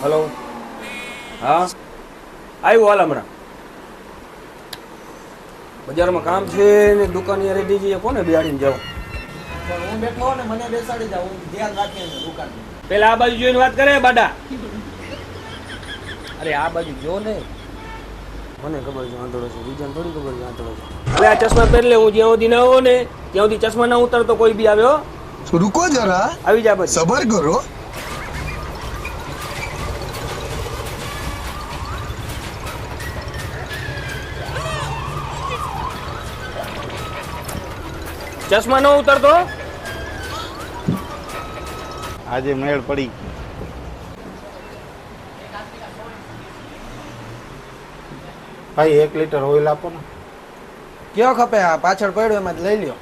Hello, હા આવ્યું હાલ હમણાં. બજારમાં કામ છે ને દુકાન રેડી છે, કોને બિહાડીને જાવ? પણ હું બેઠો ને મને બેસાડી જાવ, હું ધ્યાન રાખીને દુકાન. પેલા આ બાજુ જોઈને વાત કરે બાડા. અરે આ બાજુ જો ને, મને ખબર છે આંધળો છે, બીજાને થોડી ખબર છે આંધળો છે. અરે આ ચશ્મા પહેરી લે, હું જ્યાં સુધી ના આવો ને ત્યાં સુધી ચશ્મા ના ઉતરતો કોઈ બી આવ્યો. रुको जरा, આવી જા પછી. सबर करो. ચશ્મા ન ઉતરતો. આજે મેળ પડી. ભાઈ 1 લીટર ઓઇલ આપો ને. કયો ખપે? આ પાછળ પડ્યો એમાં લઈ લ્યો.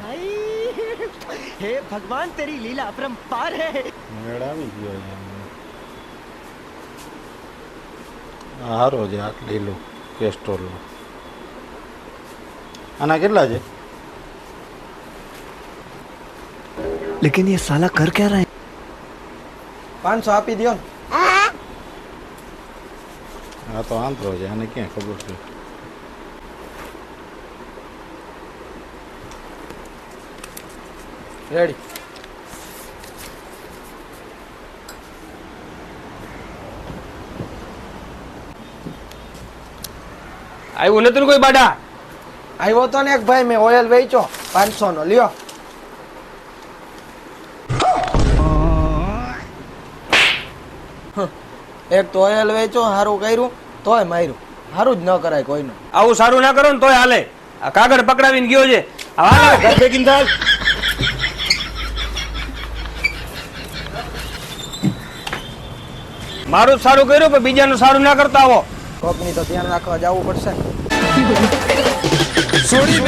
हे भगवान तेरी लीला अपरंपार है. મેળ આવી ગયો હારો છે આ લીલું કેસ્ટ્રોલ. આના કેટલા છે? लेकिन ये साला कर क्या रहा है? 500 આપી દો. આ તો આંતરો છે, આને ક્યાં ખબર છે? રેડી. આવ્યું નથી ને કોઈ બાડા? આવ્યો તો ને એક ભાઈ, મેં ઓઇલ વેચો 500 નો લ્યો. એક તો ઓઇલ વેચો, સારું કર્યું તોય માર્યું. સારું જ ન કરાય કોઈનું. આવું સારું ના કરો ને તોય હાલે. આ કાગળ પકડાવીને ગયો છે. હા ઘર ભેગીને ચાલ. મારું જ સારું કર્યું પણ બીજાનું સારું ના કરતા આવો. કોકની તો ધ્યાન રાખવા જવું પડશે. छोड़ी